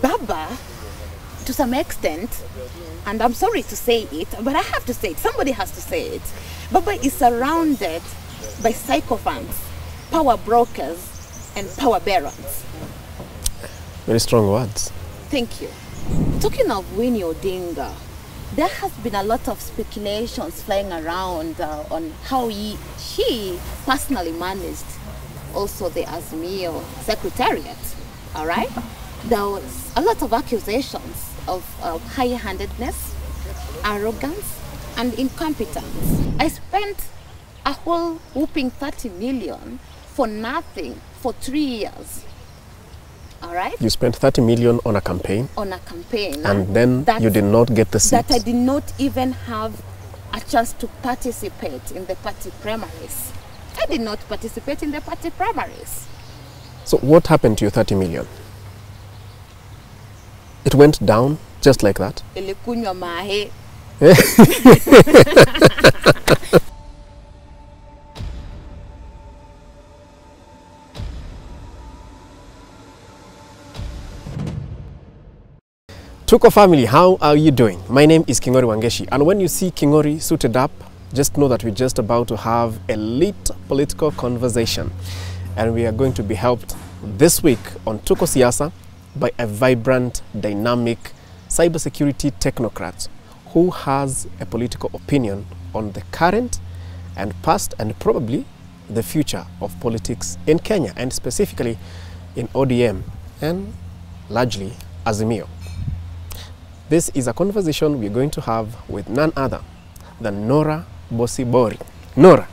Baba, to some extent, and I'm sorry to say it, but I have to say it, somebody has to say it. Baba is surrounded by sycophants, power brokers, and power barons. Very strong words. Thank you. Talking of Winnie Odinga, there has been a lot of speculations flying around on how she personally managed also the Azimio secretariat, all right? There was a lot of accusations of high-handedness, arrogance, and incompetence. I spent a whole whopping 30 million for nothing for 3 years. All right? You spent 30 million on a campaign? On a campaign. And then you did not get the seat? That I did not even have a chance to participate in the party primaries. I did not participate in the party primaries. So what happened to your 30 million? It went down just like that? Tuko family, how are you doing? My name is Kingori Wangeshi, and when you see Kingori suited up, just know that we're just about to have a lit political conversation, and we are going to be helped this week on Tuko Siasa by a vibrant, dynamic cybersecurity technocrat who has a political opinion on the current and past and probably the future of politics in Kenya, and specifically in ODM and largely Azimio. This is a conversation we're going to have with none other than Norah Bosibori. Norah,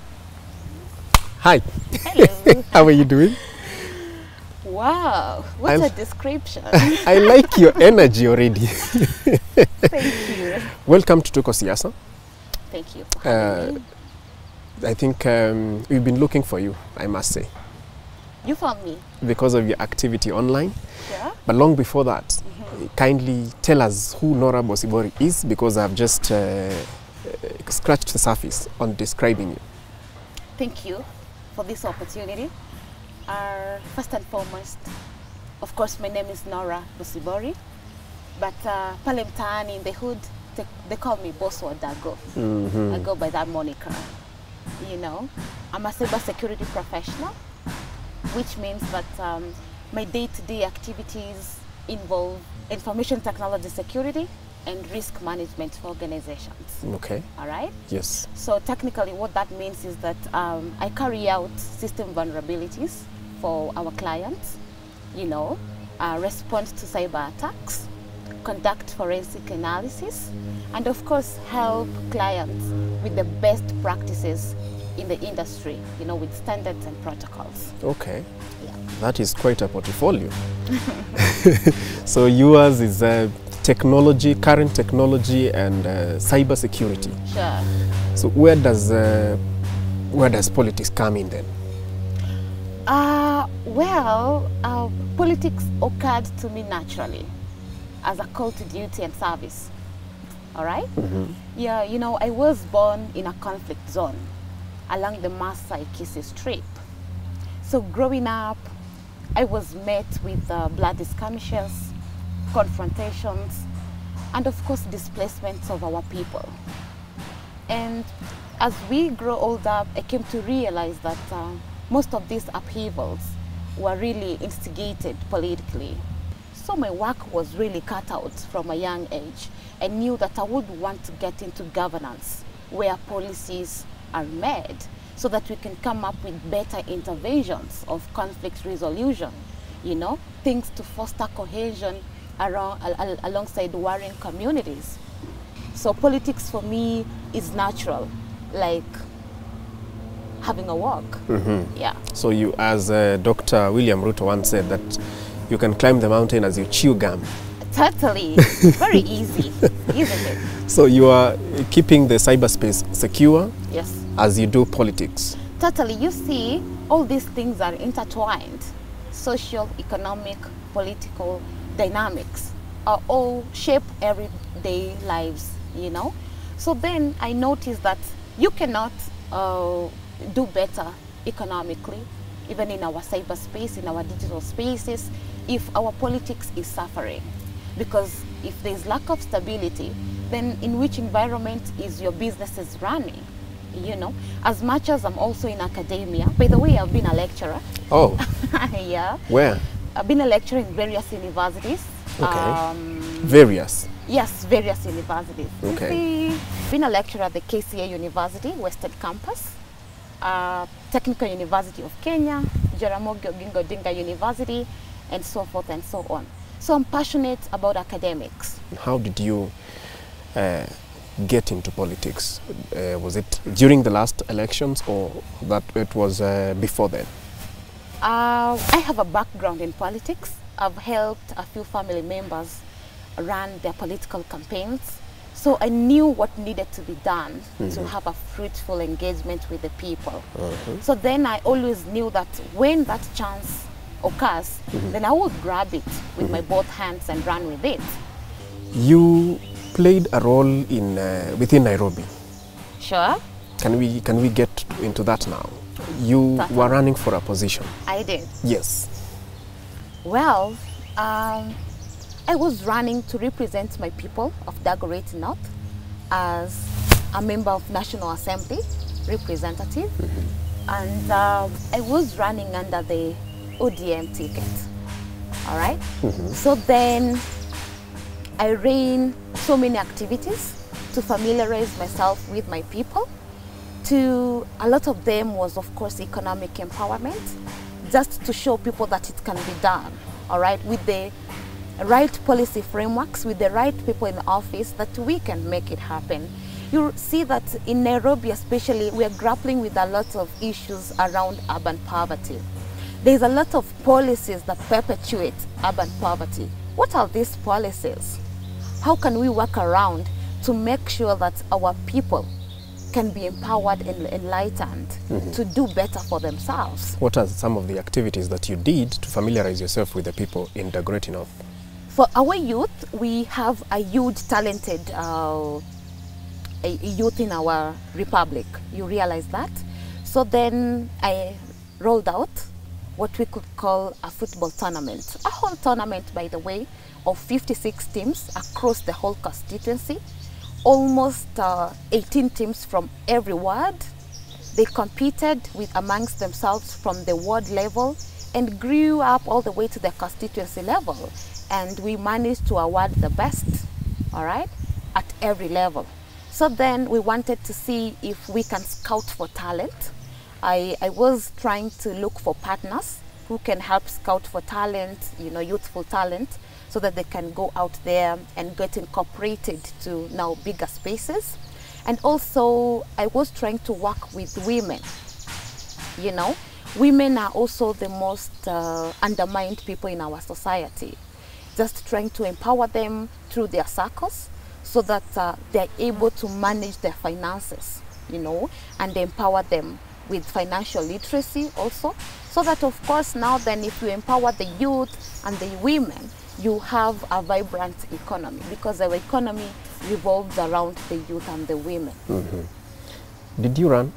hi. Hello. How are you doing? Wow, what a description. I like your energy already. Thank you. Welcome to Tuko Siasa. Thank you for having me. I think we've been looking for you, I must say. You found me? Because of your activity online. Yeah. But long before that, kindly tell us who Norah Bosibori is, because I've just scratched the surface on describing you. Thank you for this opportunity. First and foremost, of course, my name is Norah Bosibori, but pale mtaani in the hood, they call me Boss Wadago. I go by that moniker. You know, I'm a cybersecurity professional, which means that my day-to-day activities involve information technology security and risk management for organizations. Okay. All right? Yes. So technically what that means is that I carry out system vulnerabilities for our clients, you know, respond to cyber attacks, conduct forensic analysis, and of course help clients with the best practices in the industry, you know, with standards and protocols. Okay. Yeah. That is quite a portfolio. So yours is technology, current technology, and cyber security. Sure. So where does politics come in then? Politics occurred to me naturally as a call to duty and service. All right? Yeah, you know, I was born in a conflict zone along the Maasai Kisii Strip. So growing up, I was met with bloody skirmishes, confrontations, and of course displacements of our people. And as we grow older, I came to realize that most of these upheavals were really instigated politically. So my work was really cut out from a young age. I knew that I would want to get into governance where policies are made so that we can come up with better interventions of conflict resolution, you know, things to foster cohesion alongside warring communities. So politics for me is natural, like having a walk. Yeah. So you, as Dr. William Ruto once said, that you can climb the mountain as you chew gum. Totally. Very easy, isn't it? So you are keeping the cyberspace secure? Yes. As you do politics? Totally. You see, all these things are intertwined. Social, economic, political dynamics are all shape everyday lives, you know. So then I noticed that you cannot do better economically, even in our cyberspace, in our digital spaces, if our politics is suffering. Because if there's lack of stability, then in which environment is your businesses running? You know, as much as I'm also in academia. By the way, I've been a lecturer. Oh. Yeah. Where? I've been a lecturer in various universities. Okay. Various? Yes, various universities. Okay. I've been a lecturer at the KCA University, Western Campus, Technical University of Kenya, Jaramogi Oginga Odinga University, and so forth and so on. So I'm passionate about academics. How did you get into politics? Was it during the last elections or that it was before then? I have a background in politics. I've helped a few family members run their political campaigns. So I knew what needed to be done to have a fruitful engagement with the people. So then I always knew that when that chance occurs, then I would grab it with my both hands and run with it. You played a role in within Nairobi. Sure. Can we get into that now? You were running for a position. I did. Yes. Well, I was running to represent my people of Dagoretti North as a member of National Assembly representative, and I was running under the ODM ticket. All right. So then I ran so many activities to familiarize myself with my people. A lot of them was, of course, economic empowerment, just to show people that it can be done, all right, with the right policy frameworks, with the right people in office, that we can make it happen. You see that in Nairobi especially, we are grappling with a lot of issues around urban poverty. There's a lot of policies that perpetuate urban poverty. What are these policies? How can we work around to make sure that our people can be empowered and enlightened to do better for themselves? What are some of the activities that you did to familiarize yourself with the people in Dagoretti North? For our youth, we have a huge talented youth in our republic. You realize that? So then I rolled out what we could call a football tournament. A whole tournament, by the way, of 56 teams across the whole constituency. Almost 18 teams from every ward. They competed with amongst themselves from the ward level and grew up all the way to the constituency level. And we managed to award the best, all right, at every level. So then we wanted to see if we can scout for talent. I was trying to look for partners who can help scout for talent, you know, youthful talent, so that they can go out there and get incorporated to now bigger spaces. And also, I was trying to work with women. You know, women are also the most undermined people in our society. Just trying to empower them through their circles so that they're able to manage their finances, you know, and empower them with financial literacy also. So that, of course, now then if you empower the youth and the women, you have a vibrant economy, because our economy revolves around the youth and the women. Did you run?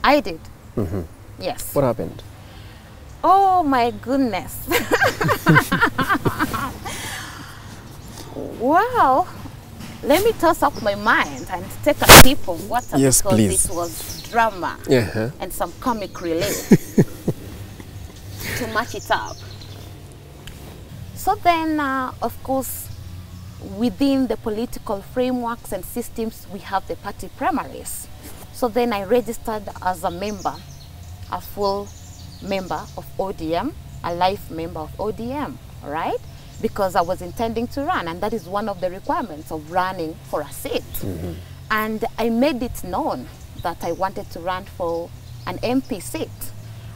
I did. Yes. What happened? Oh my goodness. Well, let me toss up my mind and take a sip of water, yes, because please. It was drama and some comic relief to match it up. So then, of course, within the political frameworks and systems, we have the party primaries. So then I registered as a member, a full member of ODM, a life member of ODM, all right? Because I was intending to run, and that is one of the requirements of running for a seat. And I made it known that I wanted to run for an MP seat,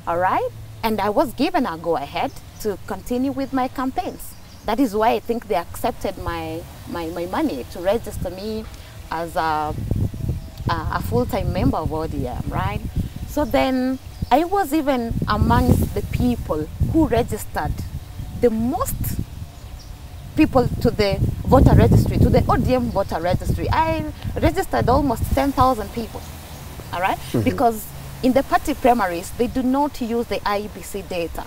all right? And I was given a go-ahead to continue with my campaigns. That is why I think they accepted my money to register me as a full-time member of ODM, right? So then I was even amongst the people who registered the most people to the voter registry, to the ODM voter registry. I registered almost 10,000 people, all right? Because in the party primaries, they do not use the IBC data.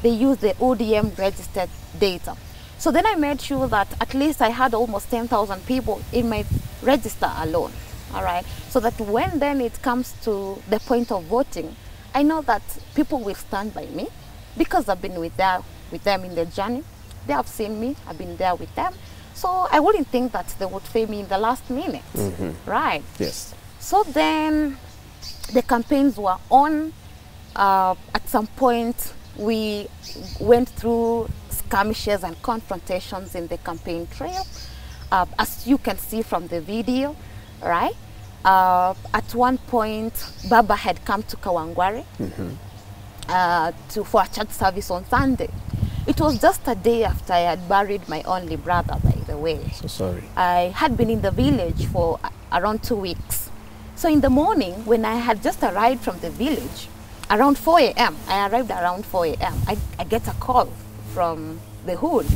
They use the ODM registered data. So then I made sure that at least I had almost 10,000 people in my register alone. All right. So that when then it comes to the point of voting, I know that people will stand by me because I've been with them in the journey. They have seen me. I've been there with them. So I wouldn't think that they would fail me in the last minute. Right. Yes. So then the campaigns were on. At some point, we went through skirmishes and confrontations in the campaign trail, as you can see from the video, right? At one point, Baba had come to Kawangware for a church service on Sunday. It was just a day after I had buried my only brother, by the way. So sorry. I had been in the village for around 2 weeks. So in the morning, when I had just arrived from the village, around 4 a.m., I arrived around 4 a.m., I get a call from the hood.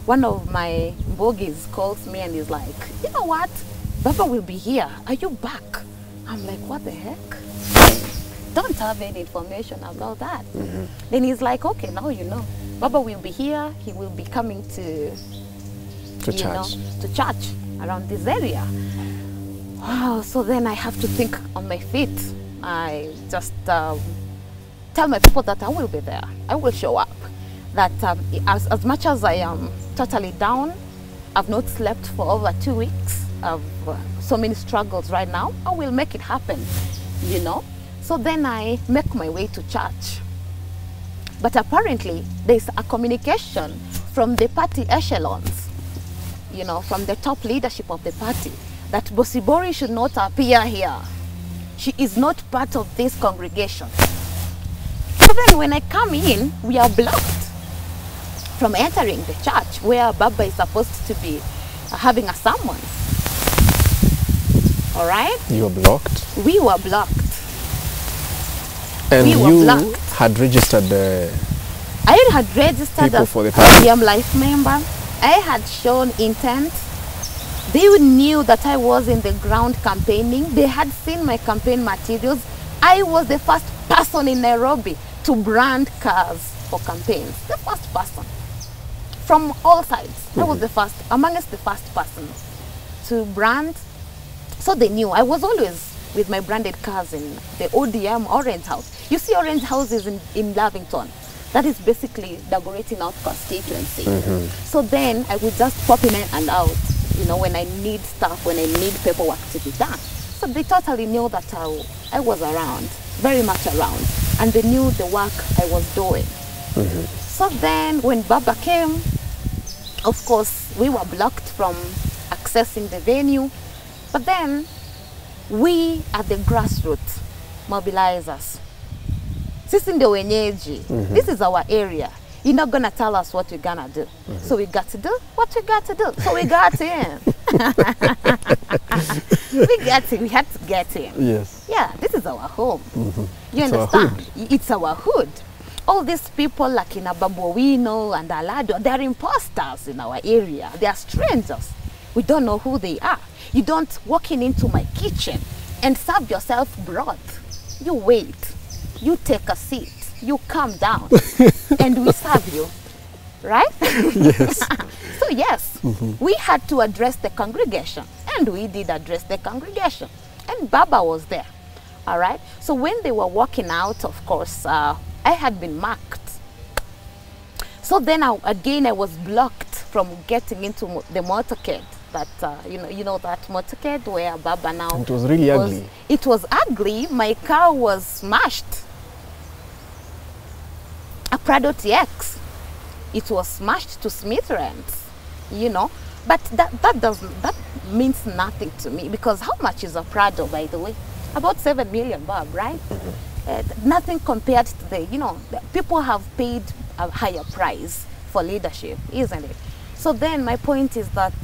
One of my bogies calls me and is like, you know what? Baba will be here. Are you back? I'm like, what the heck? Don't have any information about that. Then he's like, okay, now you know. Baba will be here. He will be coming to church around this area. Wow, so then I have to think on my feet. I just tell my people that I will be there. I will show up. That as much as I am totally down, I've not slept for over 2 weeks. I've so many struggles right now. I will make it happen, you know. So then I make my way to church. But apparently, there's a communication from the party echelons, you know, from the top leadership of the party, that Bosibori should not appear here. She is not part of this congregation. So then when I come in, we are blocked from entering the church where Baba is supposed to be having a sermon. All right? You were blocked? We were blocked. And you had registered the I had registered as for the party. ODM life member. I had shown intent. They knew that I was in the ground campaigning. They had seen my campaign materials. I was the first person in Nairobi to brand cars for campaigns. The first person. From all sides. I was the first, amongst the first person to brand. So they knew. I was always with my branded cars in the ODM Orange House. You see Orange House is in Lavington. That is basically Dagoretti North constituency. So then I would just pop in and out, you know, when I need stuff, when I need paperwork to be done. So they totally knew that I was around, very much around. And they knew the work I was doing. So then when Baba came, of course, we were blocked from accessing the venue. But then we are the grassroots mobilizers. Sisi ndio wenyeji. This is our area. You're not going to tell us what we're going to do. So we got to do what we got to do. So we got in. We had to get in. Yes. Yeah, this is our home. You understand? It's our hood. All these people like in Ababuwino and Alado, they're imposters in our area. They are strangers. We don't know who they are. You don't walk into my kitchen and serve yourself broth. You wait. You take a seat. You calm down. And we serve you. Right? Yes. So yes, we had to address the congregation. And we did address the congregation. And Baba was there. All right? So when they were walking out, of course, I had been marked. So then again I was blocked from getting into the motorcade. That you know that motorcade where Baba now. It was really ugly. It was ugly. My car was smashed. A Prado TX. It was smashed to smithereens. You know, but that means nothing to me, because how much is a Prado, by the way? About 7 million bob, right? Nothing compared to the people have paid a higher price for leadership, isn't it? So then my point is that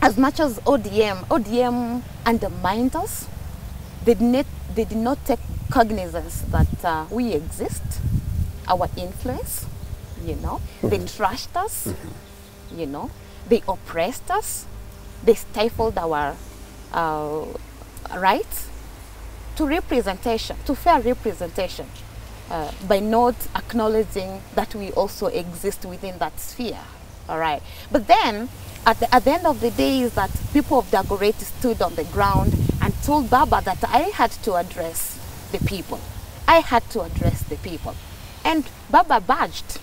as much as ODM undermined us, they did not take cognizance that we exist, our influence, you know. They trashed us, you know. They oppressed us. They stifled our rights. representation, to fair representation, by not acknowledging that we also exist within that sphere. All right. But then, at the end of the day, is that people of Dagoretti stood on the ground and told Baba that I had to address the people. I had to address the people. And Baba badged,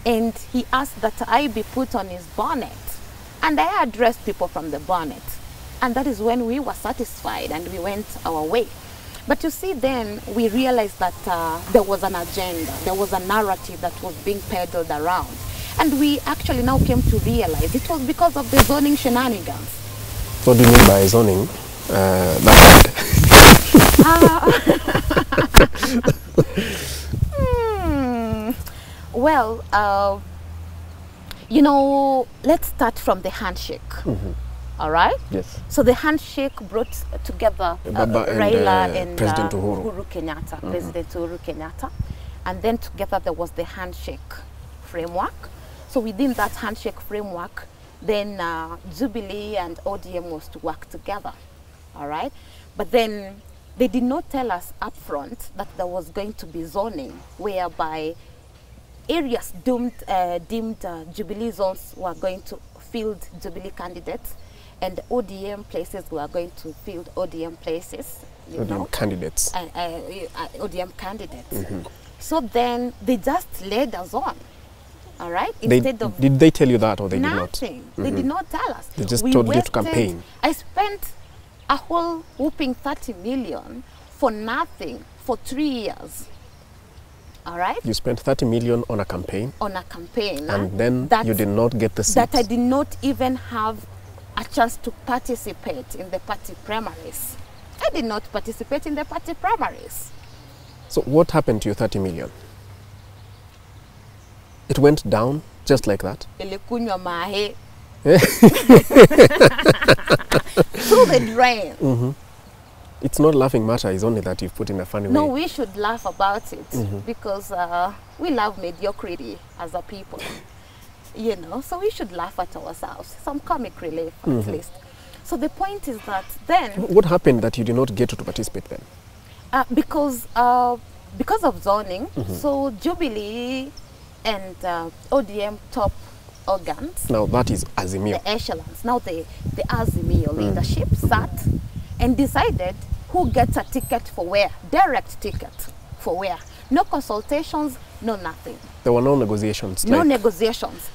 and he asked that I be put on his bonnet. And I addressed people from the bonnet. And that is when we were satisfied and we went our way. But you see, then we realized that there was an agenda, there was a narrative that was being peddled around. And we actually now came to realize it was because of the zoning shenanigans. What do you mean by zoning? Well, you know, let's start from the handshake. All right? Yes. So the handshake brought together Raila and President Uhuru Kenyatta, President Uhuru Kenyatta. And then together there was the handshake framework. So within that handshake framework, then Jubilee and ODM was to work together. All right? But then they did not tell us upfront that there was going to be zoning, whereby areas deemed Jubilee zones were going to field Jubilee candidates, and ODM places were going to field ODM places. ODM candidates. ODM candidates. So then they just led us on. All right? Did they tell you that, or they did not? Nothing. They did not tell us. They just told you to campaign. I spent a whole whooping 30 million for nothing for 3 years. All right? You spent 30 million on a campaign? On a campaign. And then you did not get the seats? That I did not even have a chance to participate in the party primaries. I did not participate in the party primaries. So what happened to your 30 million? It went down just like that? Through the drain. It's not laughing matter, it's only that you've put in a funny way. No, we should laugh about it because we love mediocrity as a people. You know, so we should laugh at ourselves. Some comic relief, at least. So the point is that then... What happened that you did not get to participate then? Because of zoning, so Jubilee and ODM top organs... Now that is Azimio. The echelons. Now the Azimio leadership sat and decided who gets a ticket for where. Direct ticket for where. No consultations, no nothing. There were no negotiations? No negotiations.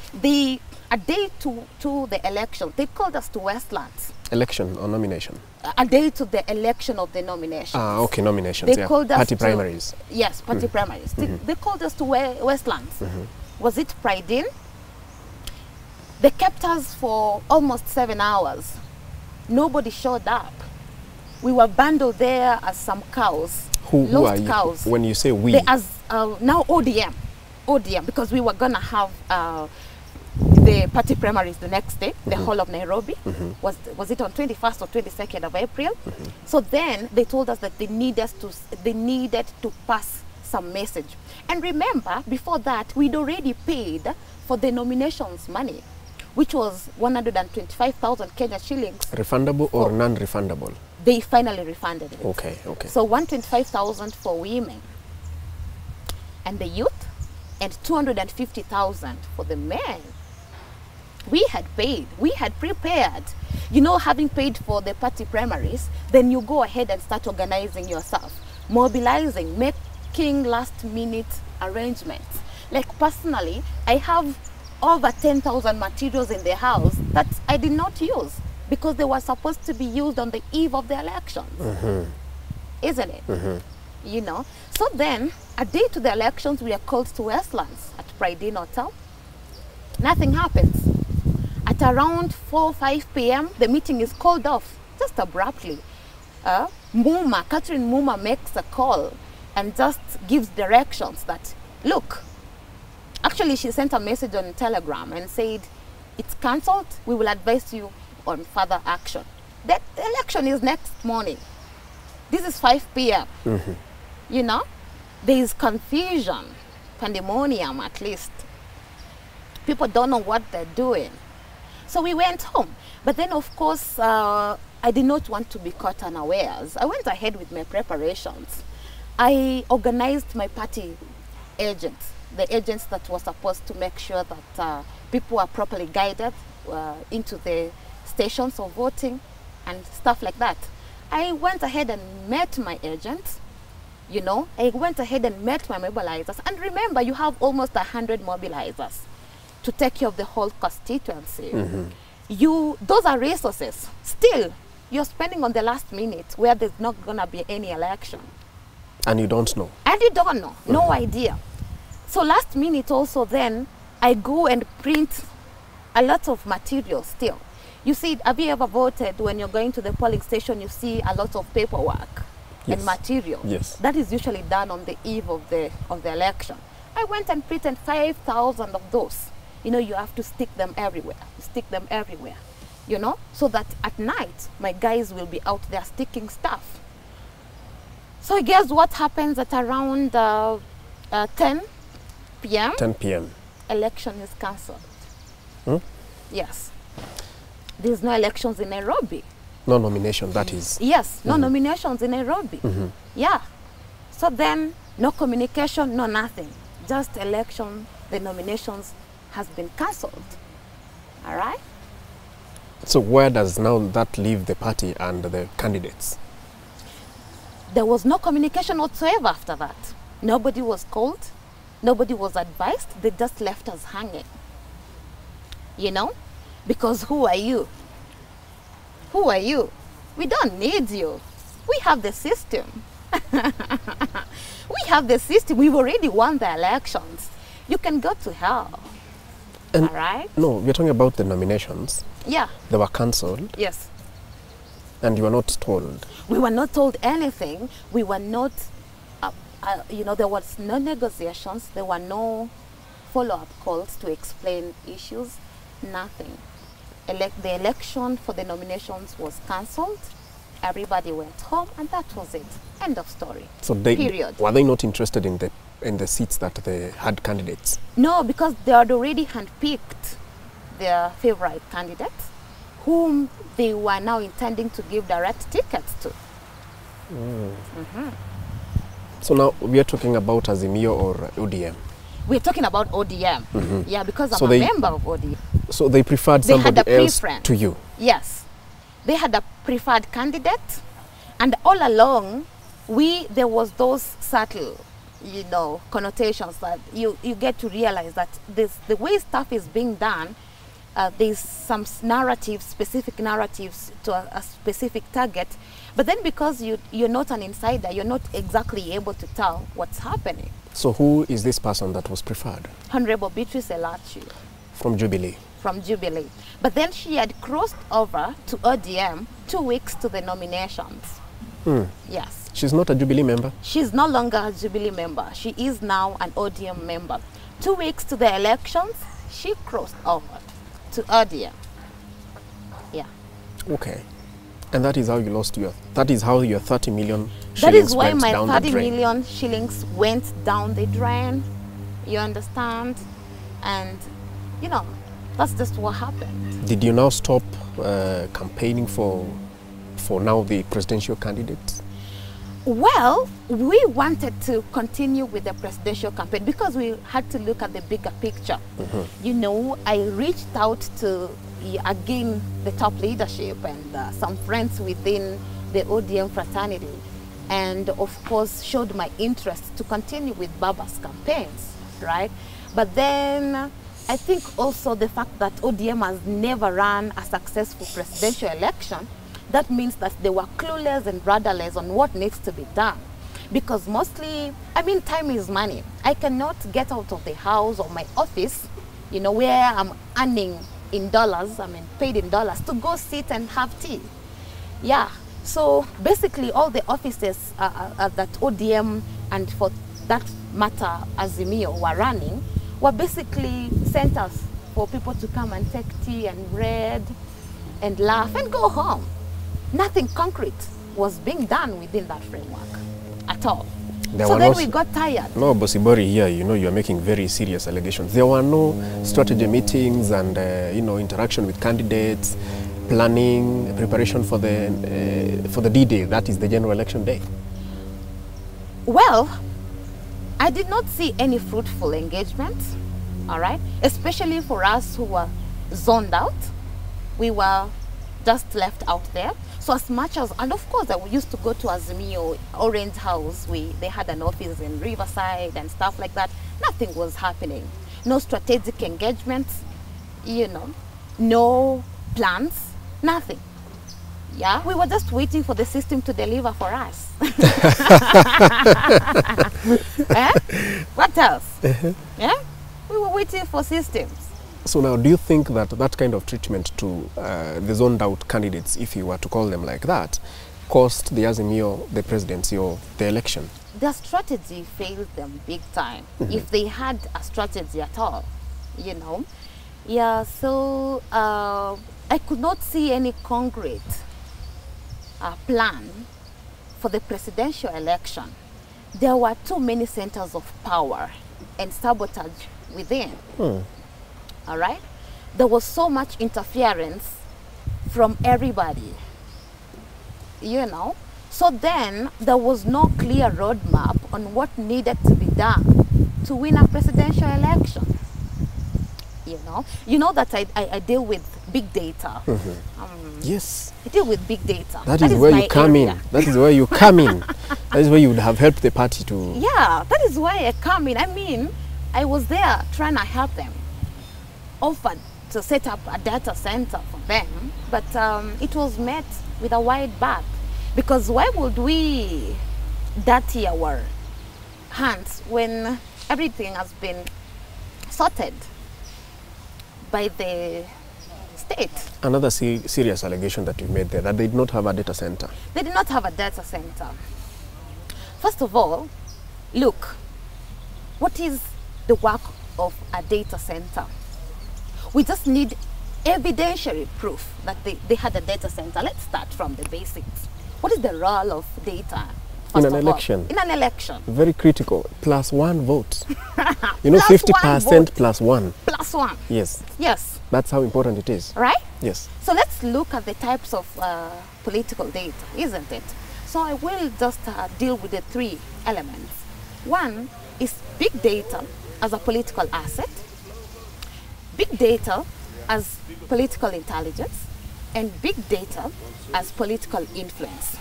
A day to the election, they called us to Westlands. Election or nomination? A day to the election of the nominations. Ah, okay, nominations. They called us party primaries. Yes, party primaries. They called us to Westlands. Was it Pride In? They kept us for almost 7 hours. Nobody showed up. We were bundled there as some cows. Who are you? Cows. When you say we? Now ODM. ODM, because we were going to have the party primaries the next day, the whole of Nairobi. Was it on 21st or 22nd of April? So then they told us that they needed to pass some message. And remember, before that, we'd already paid for the nominations money, which was 125,000 Kenya shillings. Refundable or non-refundable? They finally refunded it. Okay, okay. So 125,000 for women and the youth, and 250,000 for the men. We had paid, we had prepared. You know, having paid for the party primaries, then you go ahead and start organizing yourself, mobilizing, making last minute arrangements. Like personally, I have over 10,000 materials in the house that I did not use because they were supposed to be used on the eve of the elections. Isn't it? You know, so then a day to the elections, we are called to Westlands at Pride In Hotel. Nothing happens. At around 4 or 5 p.m., the meeting is called off, just abruptly. Catherine Muma makes a call and just gives directions that, look, actually she sent a message on Telegram and said, it's cancelled, we will advise you on further action. The election is next morning. This is 5 p.m. You know, there is confusion, pandemonium at least. People don't know what they're doing. So we went home. But then, of course, I did not want to be caught unawares. I went ahead with my preparations. I organized my party agents, the agents that were supposed to make sure that people are properly guided into the stations of voting and stuff like that. I went ahead and met my agents, you know. I went ahead and met my mobilizers. And remember, you have almost 100 mobilizers to take care of the whole constituency. Those are resources. Still, you're spending on the last minute where there's not going to be any election. And you don't know. And you don't know. No idea. So last minute also then, I go and print a lot of material still. You see, have you ever voted when you're going to the polling station, you see a lot of paperwork and material? Yes. That is usually done on the eve of the election. I went and printed 5,000 of those. You know, you have to stick them everywhere. You know, so that at night, my guys will be out there sticking stuff. So guess what happens at around 10 p.m.? 10 p.m. Election is cancelled. Yes. There's no elections in Nairobi. No nomination, that is. Yes, no nominations in Nairobi. Yeah. So then, no communication, no nothing. Just election, the nominations has been cancelled. All right? So where does now that leave the party and the candidates? There was no communication whatsoever after that. Nobody was called. Nobody was advised. They just left us hanging. You know? Because who are you? Who are you? We don't need you. We have the system. We have the system. We've already won the elections. You can go to hell. And all right? No, we're talking about the nominations. Yeah. They were cancelled. Yes. And you were not told. We were not told anything. We were not, you know, there was no negotiations. There were no follow-up calls to explain issues. Nothing. The election for the nominations was cancelled. Everybody went home, and that was it. End of story. So were they not interested in the seats that they had candidates? No, because they had already handpicked their favorite candidates, whom they were now intending to give direct tickets to. So now we are talking about Azimio or ODM? We're talking about ODM. Yeah, because I'm a member of ODM. So they preferred somebody else to you? Yes. They had a preferred candidate, and all along, there was those subtle, you know, connotations that you get to realize that the way stuff is being done, there's some narratives, specific narratives to a specific target, but then because you're not an insider, you're not exactly able to tell what's happening. So who is this person that was preferred? Honorable Beatrice Elachi. From Jubilee? From Jubilee. But then she had crossed over to ODM 2 weeks to the nominations. Yes. She's not a Jubilee member? She's no longer a Jubilee member. She is now an ODM member. 2 weeks to the elections, she crossed over to ODM. Yeah. Okay. And that is how you lost that is how your 30 million shillings That is why went my down 30 million shillings went down the drain. You understand? And, you know, that's just what happened. Did you now stop campaigning for now the presidential candidates? Well, we wanted to continue with the presidential campaign because we had to look at the bigger picture. You know, I reached out to, again, the top leadership and some friends within the ODM fraternity, and of course showed my interest to continue with Baba's campaigns, right? But then I think also the fact that ODM has never run a successful presidential election, that means that they were clueless and rudderless on what needs to be done. Because mostly, I mean, time is money. I cannot get out of the house or my office, you know, where I'm earning in dollars, I mean, paid in dollars, to go sit and have tea. Yeah, so basically all the offices that ODM and for that matter Azimio were running were basically centers for people to come and take tea and bread and laugh and go home. Nothing concrete was being done within that framework at all. So then we got tired. No, Bosibori here, you know, you're making very serious allegations. There were no strategy meetings and, you know, interaction with candidates. planning, preparation for the D-Day, that is the general election day? Well, I did not see any fruitful engagement, all right? Especially for us who were zoned out. We were just left out there. So as much as, and of course, I used to go to Azimio, Orange House. They had an office in Riverside and stuff like that. Nothing was happening. No strategic engagements, you know, no plans, nothing. Yeah, we were just waiting for the system to deliver for us. Eh? What else? Yeah, we were waiting for systems. So now, do you think that that kind of treatment to the zoned out candidates, if you were to call them like that, cost the Azimio the presidency or the election? Their strategy failed them big time, if they had a strategy at all, you know. Yeah, so I could not see any concrete plan for the presidential election. There were too many centers of power and sabotage within. All right? There was so much interference from everybody, you know. So then there was no clear roadmap on what needed to be done to win a presidential election. You know that I deal with big data. Yes. I deal with big data. That is where you come in. That is where you come in. That is where you would have helped the party to... Yeah, that is why I come in. I mean, I was there trying to help them. Offered to set up a data center for them, but it was met with a wide berth. Because why would we dirty our hands when everything has been sorted by the state? Another serious allegation that you made there, that they did not have a data center. They did not have a data center. First of all, look, what is the work of a data center? We just need evidentiary proof that they had a data center. Let's start from the basics. What is the role of data? In an election. In an election. Very critical. +1 vote. You know, 50% +1. +1. Yes. Yes. That's how important it is. Right? Yes. So let's look at the types of political data, isn't it? So I will just deal with the 3 elements. One is big data as a political asset, big data as political intelligence, and big data as political influence.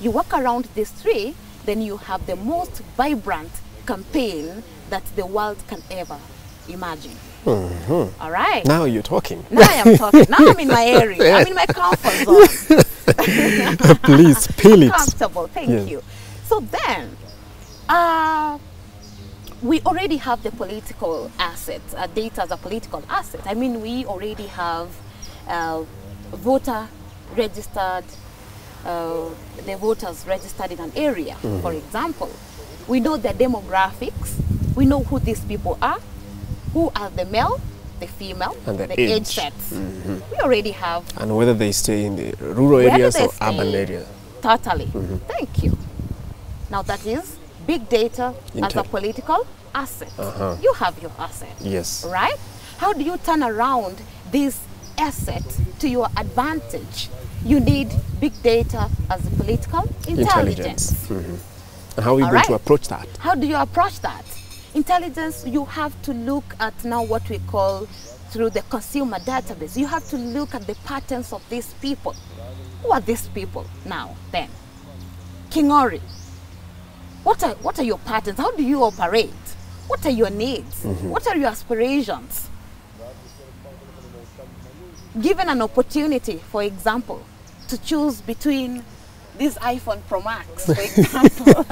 You work around these 3, then you have the most vibrant campaign that the world can ever imagine. All right. Now you're talking. Now I am talking. Now I'm in my area. I'm in my comfort zone. Please spill it. Comfortable. Thank you. So then, we already have the political asset, data as a political asset. I mean, we already have voter registered, the voters registered in an area, for example. We know their demographics. We know who these people are, who are the male, the female, and the age sets. We already have. And whether they stay in the rural areas or urban areas. Totally. Thank you. Now that is big data as a political asset. You have your asset. Yes. Right? How do you turn around this asset to your advantage? You need big data as a political intelligence. And how are you going to approach that? How do you approach that? Intelligence, you have to look at now what we call through the consumer database. You have to look at the patterns of these people. Who are these people now then? Kingori, what are your patterns? How do you operate? What are your needs? What are your aspirations? Given an opportunity, for example, to choose between this iPhone Pro Max, for example,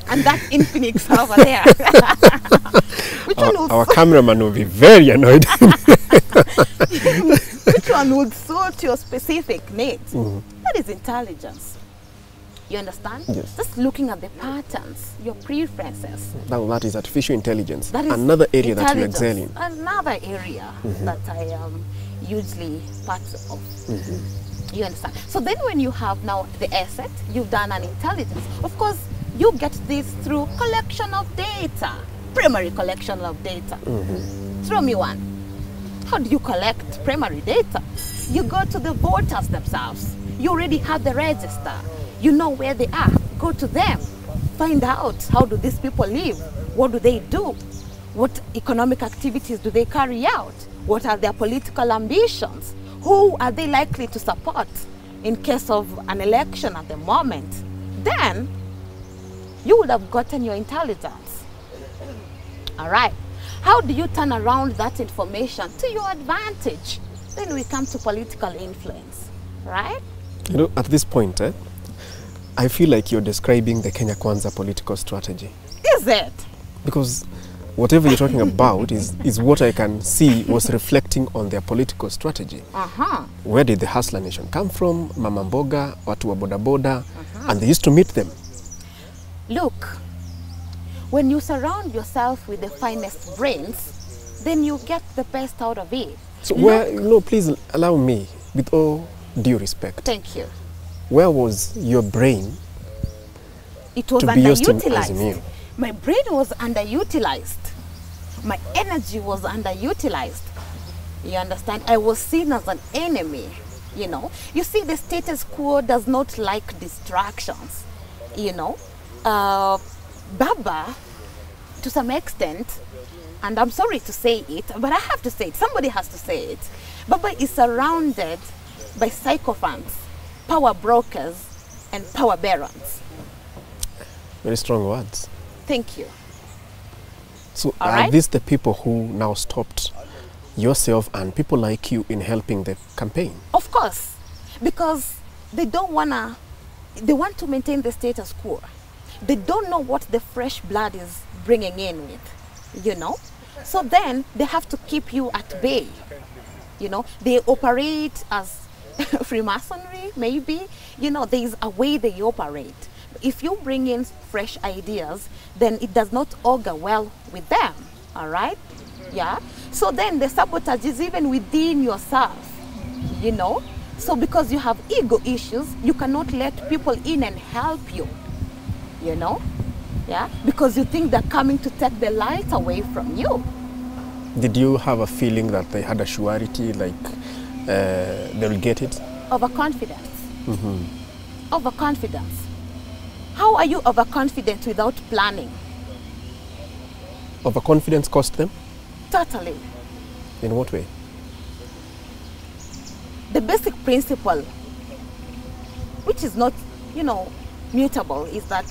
and that Infinix over there. Which one would our cameraman will be very annoyed. Which one would suit your specific needs? That is intelligence. You understand? Yes. Just looking at the patterns, your preferences. Now that is artificial intelligence. That is another area that you excel in. Another area that I am usually part of. You understand? So then when you have now the asset, you've done an intelligence. Of course, you get this through collection of data, primary collection of data. Throw me one. How do you collect primary data? You go to the voters themselves. You already have the register. You know where they are. Go to them. Find out, how do these people live? What do they do? What economic activities do they carry out? What are their political ambitions? Who are they likely to support in case of an election at the moment? Then you would have gotten your intelligence. All right. How do you turn around that information to your advantage? Then we come to political influence, right? You know, at this point, I feel like you're describing the Kenya Kwanza political strategy. Is it? Because whatever you're talking about is what I can see was reflecting on their political strategy. Where did the Hustler Nation come from? Mama Mboga, watu wa boda boda, and they used to meet them. Look, when you surround yourself with the finest brains, then you get the best out of it. So where, no, please allow me, with all due respect. Thank you. Where was your brain It was to be used in underutilized. Azimio? My brain was underutilized. My energy was underutilized. You understand? I was seen as an enemy, you know. You see, the status quo does not like distractions, you know. Baba, to some extent, and I'm sorry to say it, but I have to say it, somebody has to say it. Baba is surrounded by sycophants, power brokers, and power barons. Very strong words. Thank you. So All are right? these the people who now stopped yourself and people like you in helping the campaign? Of course, because they don't wanna, they want to maintain the status quo. They don't know what the fresh blood is bringing in with, you know. So then they have to keep you at bay, you know. They operate as Freemasonry, maybe, you know, there is a way they operate. If you bring in fresh ideas, then it does not augur well with them, all right? Yeah? So then the sabotage is even within yourself, you know? So because you have ego issues, you cannot let people in and help you, you know? Yeah? Because you think they're coming to take the light away from you. Did you have a feeling that they had a surety, like they'll get it? Overconfidence. Overconfidence. How are you overconfident without planning? Overconfidence cost them? Totally. In what way? The basic principle, which is not, you know, mutable, is that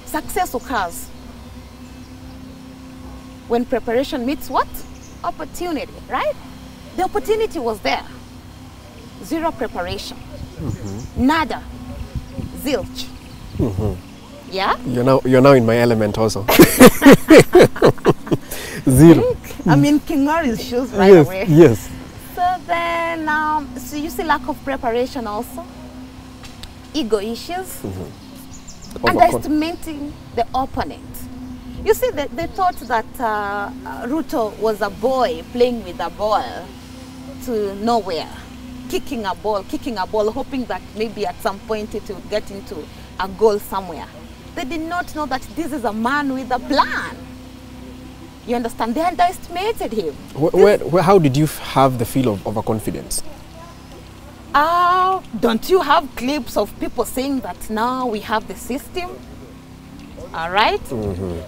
success occurs when preparation meets what? Opportunity, right? The opportunity was there. Zero preparation. Nada. Zilch. Yeah? You're now in my element also. Zero. I'm in King Norah's shoes right Yes, away. yes. So then, so you see lack of preparation also. Ego issues. Underestimating the opponent. You see, they thought that Ruto was a boy playing with a ball to nowhere. Kicking a ball, hoping that maybe at some point it will get into a goal somewhere. They did not know that this is a man with a plan. You understand? They underestimated him. How did you have the feel of overconfidence? Don't you have clips of people saying that now we have the system? All right?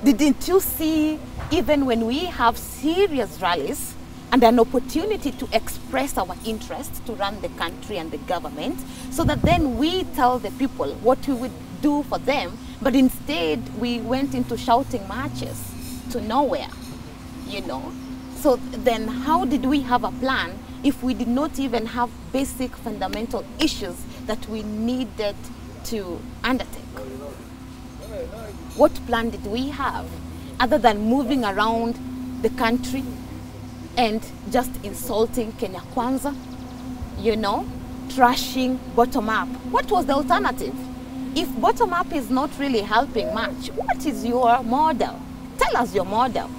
Didn't you see, even when we have serious rallies and an opportunity to express our interests to run the country and the government, so that then we tell the people what we would do for them, but instead we went into shouting matches to nowhere, you know? So then how did we have a plan if we did not even have basic fundamental issues that we needed to undertake? What plan did we have other than moving around the country and just insulting Kenya Kwanza, you know, trashing bottom up? What was the alternative? If bottom up is not really helping much, what is your model? Tell us your model.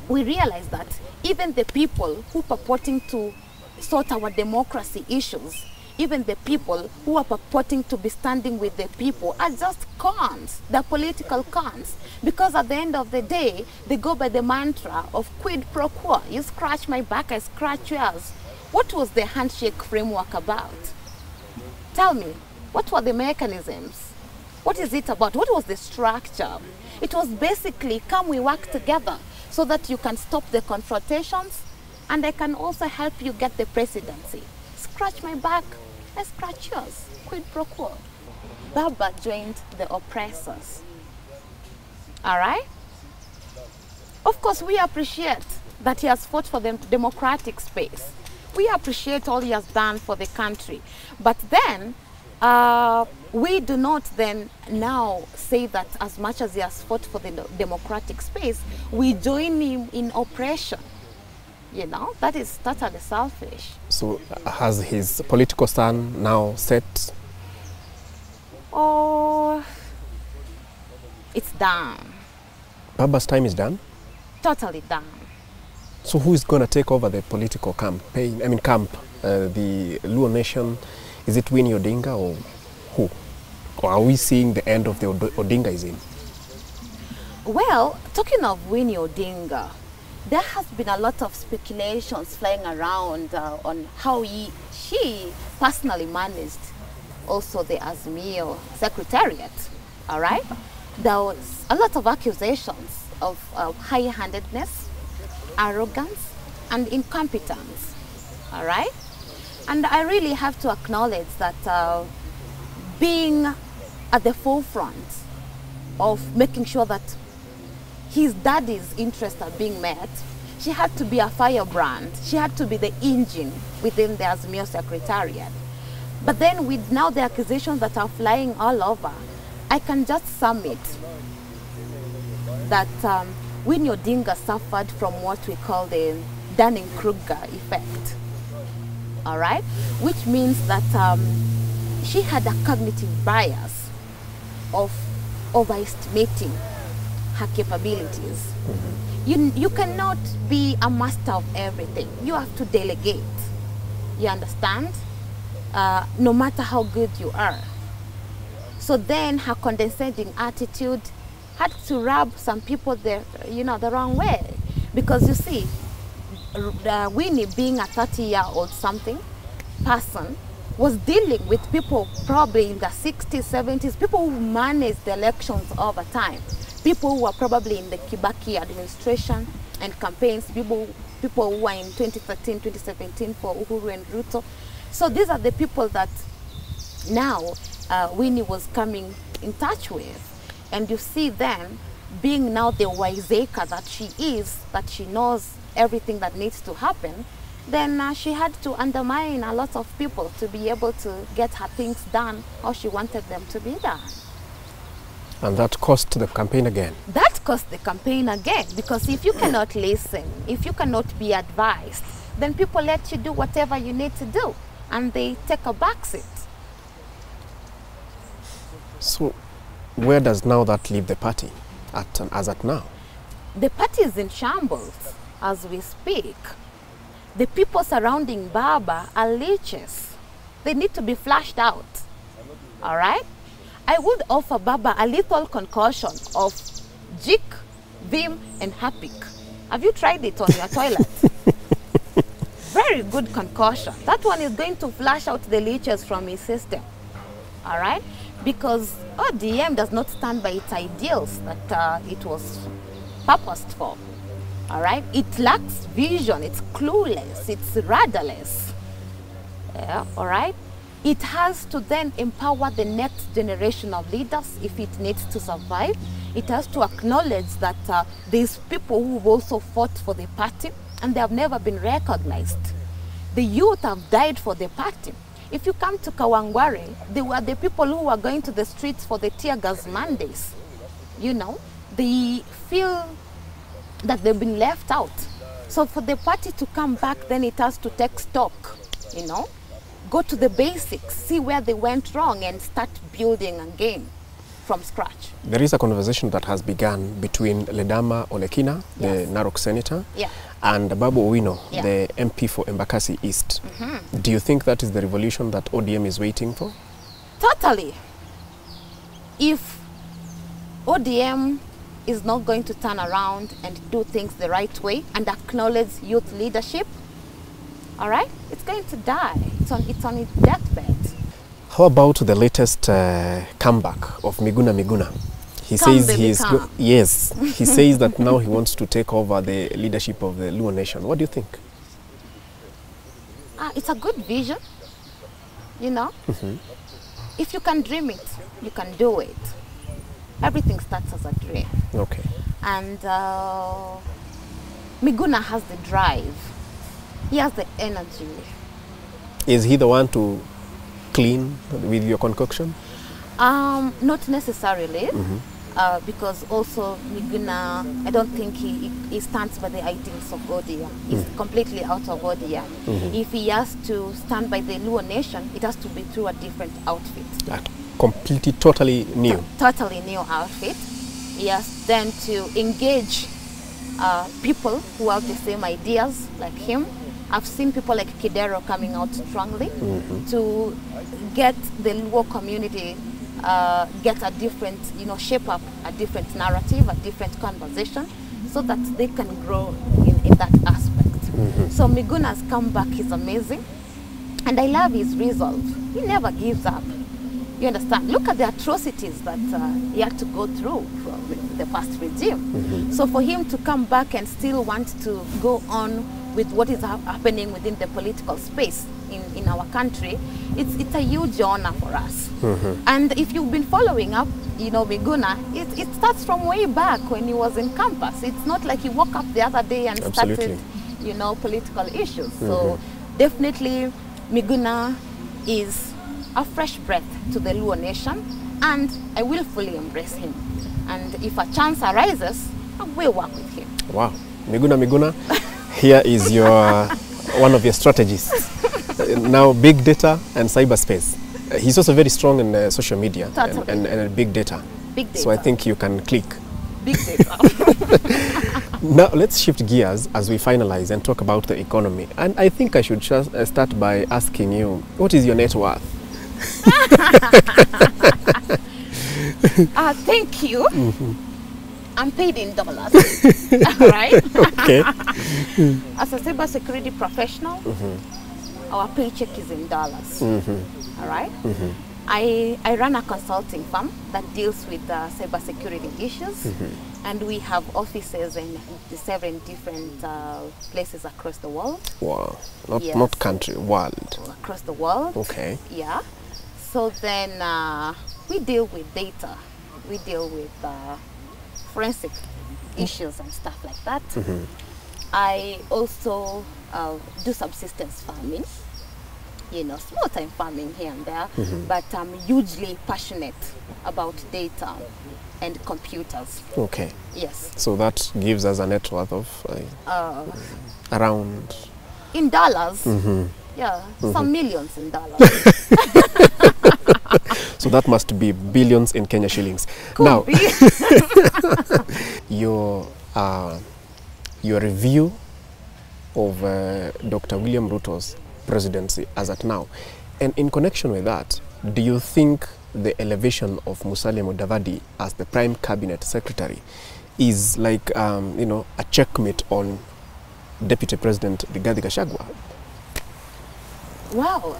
We realize that even the people who purporting to sort our democracy issues even the people who are purporting to be standing with the people are just cons. They're political cons. Because at the end of the day, they go by the mantra of quid pro quo. You scratch my back, I scratch yours. What was the handshake framework about? Tell me, what were the mechanisms? What is it about? What was the structure? It was basically, come we work together so that you can stop the confrontations and I can also help you get the presidency. Scratch my back, I scratch yours. Quid pro quo. Baba joined the oppressors. All right? Of course, we appreciate that he has fought for the democratic space. We appreciate all he has done for the country. But then, we do not then now say that as much as he has fought for the democratic space, we join him in oppression. You know, that is totally selfish. So has his political stand now set? Oh, it's done. Baba's time is done? Totally done. So who is going to take over the political campaign? I mean, the Luo Nation? Is it Winnie Odinga or who? Or are we seeing the end of the Odingaism? Well, talking of Winnie Odinga, there has been a lot of speculations flying around on how she personally managed also the Azimio secretariat, all right? There was a lot of accusations of high-handedness, arrogance, and incompetence, all right? And I really have to acknowledge that being at the forefront of making sure that his daddy's interests are being met, she had to be a firebrand. She had to be the engine within the Azimio secretariat. But then with now the accusations that are flying all over, I can just sum it that Winnie Odinga suffered from what we call the Dunning-Kruger effect, all right? Which means that she had a cognitive bias of overestimating her capabilities. Mm-hmm. You cannot be a master of everything. You have to delegate. You understand? No matter how good you are. So then her condescending attitude had to rub some people the wrong way. Because you see, Winnie being a 30-year-old something person was dealing with people probably in the 60s, 70s, people who managed the elections over time. People who were probably in the Kibaki administration and campaigns, people who were in 2013, 2017 for Uhuru and Ruto. So these are the people that now Winnie was coming in touch with. And you see then, being now the wiseacre that she is, that she knows everything that needs to happen, then she had to undermine a lot of people to be able to get her things done how she wanted them to be done. And that cost the campaign again? That cost the campaign again, because if you cannot listen, if you cannot be advised, then people let you do whatever you need to do, and they take a backseat. So where does now that leave the party as at now? The party is in shambles as we speak. The people surrounding Baba are leeches. They need to be flushed out, all right? I would offer Baba a little concoction of Jik, Vim, and Hapik. Have you tried it on your toilet? Very good concoction. That one is going to flush out the leeches from his system, all right? Because ODM does not stand by its ideals that it was purposed for, all right? It lacks vision, it's clueless, it's rudderless, yeah, all right? It has to then empower the next generation of leaders if it needs to survive. It has to acknowledge that there's people who've also fought for the party and they have never been recognized. The youth have died for the party. If you come to Kawangware, they were the people who were going to the streets for the tear gas Mondays. You know, they feel that they've been left out. So for the party to come back, then it has to take stock, you know. Go to the basics, see where they went wrong and start building again. from scratch. There is a conversation that has begun between Ledama Olekina, the Narok senator, and Babu Owino, the MP for Embakasi East. Do you think that is the revolution that ODM is waiting for? Totally. If ODM is not going to turn around and do things the right way and acknowledge youth leadership, all right, it's going to die. It's on its deathbed. How about the latest comeback of Miguna? He says he is yes. He says that now he wants to take over the leadership of the Luo nation. What do you think? It's a good vision. You know, if you can dream it, you can do it. Everything starts as a dream. Okay. And Miguna has the drive. He has the energy. Is he the one to clean with your concoction? Not necessarily, because also Miguna, I don't think he stands by the ideals of ODM. He's completely out of ODM. If he has to stand by the Luo nation, it has to be through a different outfit. Completely, totally new. Totally new outfit. He has then to engage people who have the same ideas like him. I've seen people like Kidero coming out strongly to get the Luo community get a different, shape up a different narrative, a different conversation, so that they can grow in that aspect. So Miguna's comeback is amazing, and I love his resolve. He never gives up. You understand? Look at the atrocities that he had to go through from the past regime. So for him to come back and still want to go on with what is happening within the political space in our country, it's a huge honor for us. And if you've been following up, Miguna, it starts from way back when he was in campus. It's not like he woke up the other day and started, political issues. So definitely Miguna is a fresh breath to the Luo nation, and I will fully embrace him. And if a chance arises, I will work with him. Wow. Miguna, here is your one of your strategies. Now, big data and cyberspace. He's also very strong in social media and big data. Big data. So I think you can click. Big data. Now, let's shift gears as we finalize and talk about the economy. And I think I should just start by asking you, what is your net worth? Thank you. I'm paid in dollars. Right? Okay. As a cybersecurity professional, our paycheck is in dollars. All right? I run a consulting firm that deals with cybersecurity issues, and we have offices in 7 different places across the world. Wow. Not country, world. Across the world. Okay. Yeah. So then we deal with data. We deal with forensic issues and stuff like that. I also do subsistence farming, small time farming here and there, but I'm hugely passionate about data and computers. Okay. Yes. So that gives us a net worth of around... In dollars, yeah, some millions in dollars. So that must be billions in Kenya shillings. Could now, be. your review of Dr. William Ruto's presidency as at now, and in connection with that, do you think the elevation of Musalia Mudavadi as the Prime Cabinet Secretary is like, a checkmate on Deputy President Rigathi Gachagua? Wow,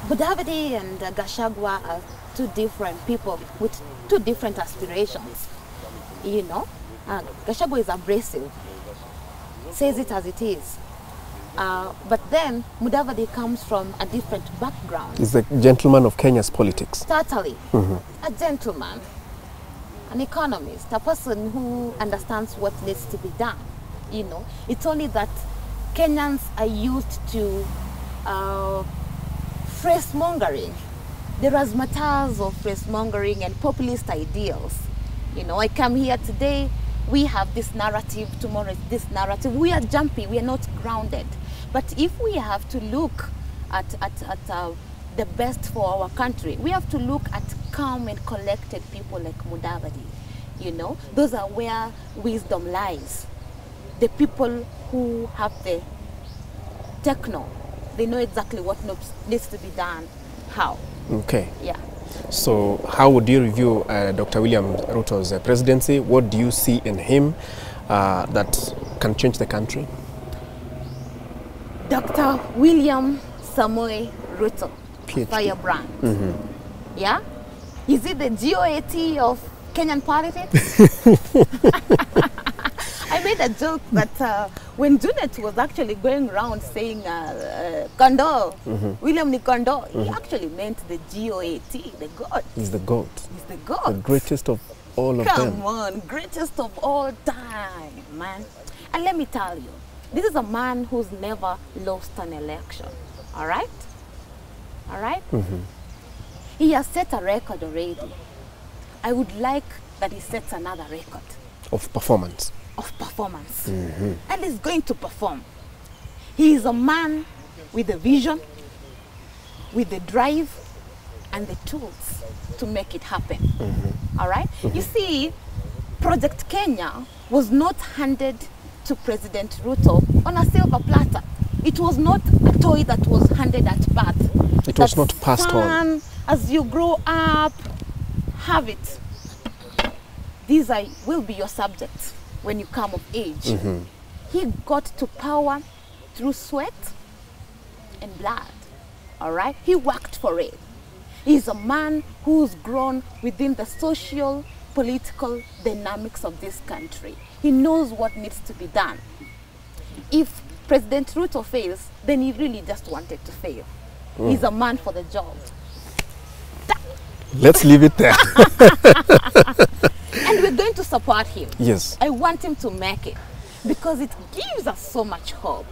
Mudavadi and Gachagua are 2 different people with 2 different aspirations. Gachagua is abrasive, says it as it is. But then Mudavadi comes from a different background. He's a gentleman of Kenya's politics. Totally. A gentleman, an economist, a person who understands what needs to be done. It's only that Kenyans are used to phrase-mongering. The razzmatazz of phrase-mongering and populist ideals. I come here today, we have this narrative, tomorrow is this narrative. We are jumpy, we are not grounded. But if we have to look at the best for our country, we have to look at calm and collected people like Mudavadi, you know, those are where wisdom lies. The people who have the techno, they know exactly what needs to be done, how. Okay. Yeah. So how would you review Dr. William Ruto's presidency? What do you see in him that can change the country? Dr. William Samoei Ruto, PhD. firebrand. Yeah? Is it the GOAT of Kenyan politics? I made a joke that when Junet was actually going around saying Kondo, William ni Kondo, he actually meant the GOAT, the GOAT. He's the GOAT. He's the GOAT. The greatest of all of them. Come on, greatest of all time, man. And let me tell you, this is a man who's never lost an election, all right? All right? He has set a record already. I would like that he sets another record. Of performance. Of performance. And he's going to perform. He is a man with a vision, with the drive, and the tools to make it happen. All right? You see, Project Kenya was not handed to President Ruto on a silver platter. It was not a toy that was handed at birth. It was not passed on. As you grow up, have it. These will be your subjects when you come of age. He got to power through sweat and blood. All right? He worked for it. He's a man who's grown within the social, political dynamics of this country. He knows what needs to be done. If President Ruto fails, then he really just wanted to fail. He's a man for the job. Let's leave it there. And we're going to support him. Yes. I want him to make it because it gives us so much hope.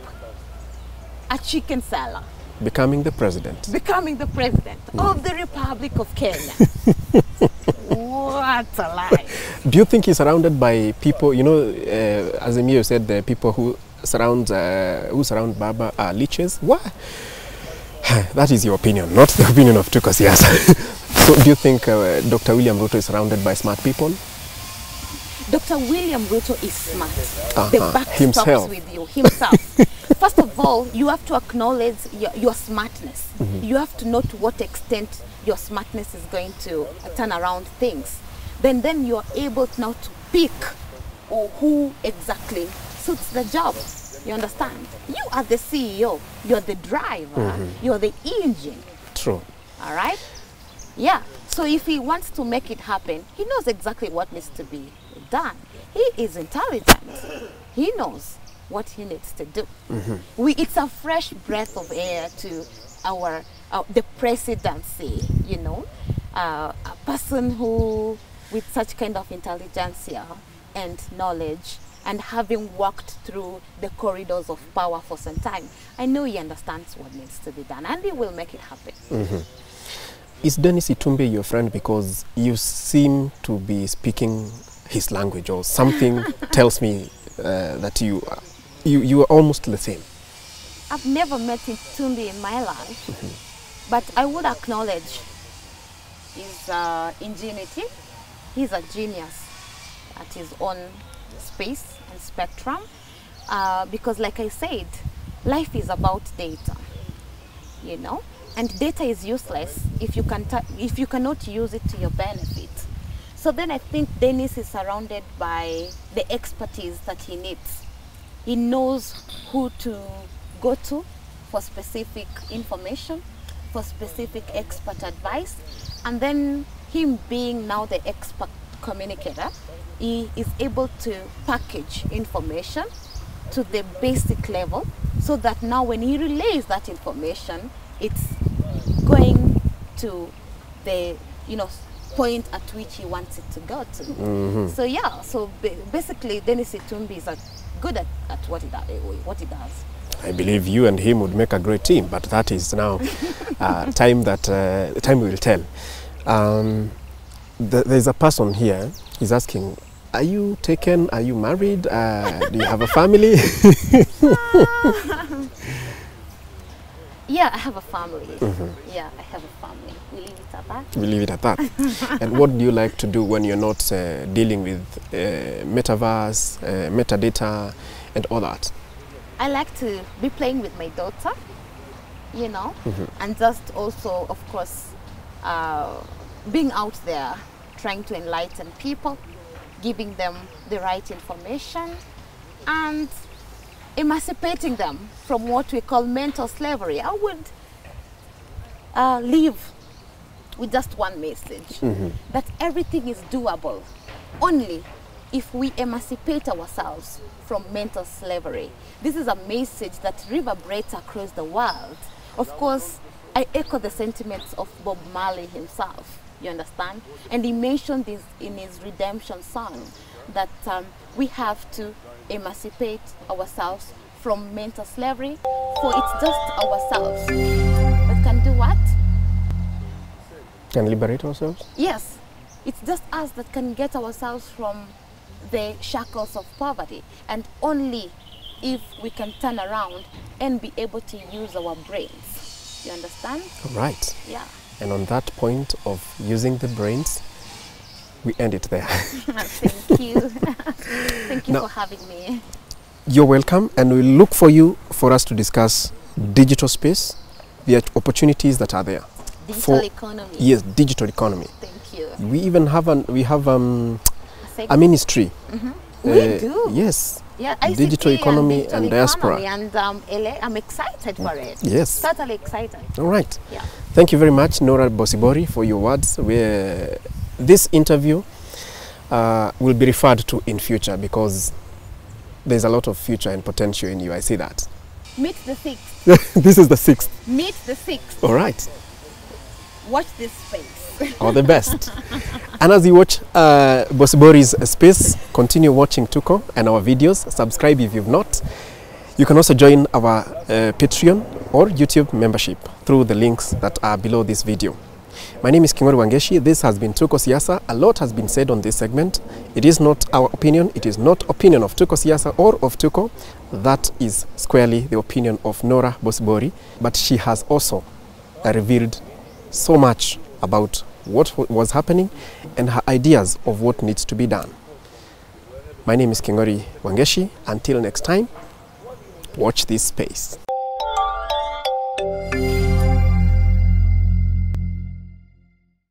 A chicken seller. Becoming the president. Becoming the president of the Republic of Kenya. What a life. Do you think he's surrounded by people, you know, Azimio said the people who surround Baba are leeches? Why? That is your opinion, not the opinion of Tuko Siasa. So do you think Dr. William Ruto is surrounded by smart people? Dr. William Ruto is smart. The buck stops with you, himself. First of all, you have to acknowledge your smartness. You have to know to what extent your smartness is going to turn around things. Then you are able now to pick who exactly suits the job. You understand? You are the CEO. You're the driver. You're the engine. True. All right? Yeah. So if he wants to make it happen, he knows exactly what needs to be done. He is intelligent. He knows what he needs to do. It's a fresh breath of air to the presidency, you know. A person who, with such kind of intelligentsia and knowledge, and having walked through the corridors of power for some time, I know he understands what needs to be done, and he will make it happen. Is Dennis Itumbi your friend because you seem to be speaking his language, or something tells me that you are almost the same? I've never met Itumbi in my life, but I would acknowledge his ingenuity. He's a genius at his own space and spectrum, because like I said, life is about data, you know, and data is useless if you cannot use it to your benefit. So then I think Dennis is surrounded by the expertise that he needs. He knows who to go to for specific information, for specific expert advice, and then him being now the expert communicator, he is able to package information to the basic level so that now when he relays that information, it's going to the point at which he wants it to go to. So yeah, so basically Dennis Itumbi is good at what he does. I believe you and him would make a great team, but that is now time will tell. There's a person here, he's asking, are you taken, are you married, do you have a family? Yeah, I have a family. Yeah, I have a family. We leave it at that. We leave it at that. And what do you like to do when you're not dealing with metaverse, metadata, and all that? I like to be playing with my daughter, you know, and just also, of course, being out there, trying to enlighten people, giving them the right information, and emancipating them from what we call mental slavery. I would leave with just one message, that everything is doable only if we emancipate ourselves from mental slavery. This is a message that reverberates across the world. Of course, I echo the sentiments of Bob Marley himself, you understand? And he mentioned this in his redemption song, that we have to emancipate ourselves from mental slavery, for it's just ourselves that can do what? Can liberate ourselves? Yes, it's just us that can get ourselves from the shackles of poverty, and only if we can turn around and be able to use our brains. You understand? Right. Yeah. And on that point of using the brains, we end it there. Thank you. Thank you for having me. You're welcome, and we look for us to discuss digital space, the opportunities that are there. Digital economy. Yes, digital economy. Thank you. We even have a ministry. We do. Yes. Yeah, ICT digital economy and diaspora. And I'm excited for it. Yes. Totally excited. All right. Yeah. Thank you very much, Norah Bosibori, for your words. This interview will be referred to in future, because there's a lot of future and potential in you. I see that. Meet the 6th. This is the 6th. Meet the 6th. All right. Watch this space. All the best. And as you watch Bosibori's space, continue watching Tuko and our videos. Subscribe if you've not. You can also join our Patreon or YouTube membership through the links that are below this video. My name is Kingori Wangeshi. This has been Tuko Siasa. A lot has been said on this segment. It is not our opinion. It is not opinion of Tuko Siasa or of Tuko. That is squarely the opinion of Norah Bosibori. But she has also revealed so much about what was happening and her ideas of what needs to be done. My name is Kingori Wangeshi. Until next time, watch this space.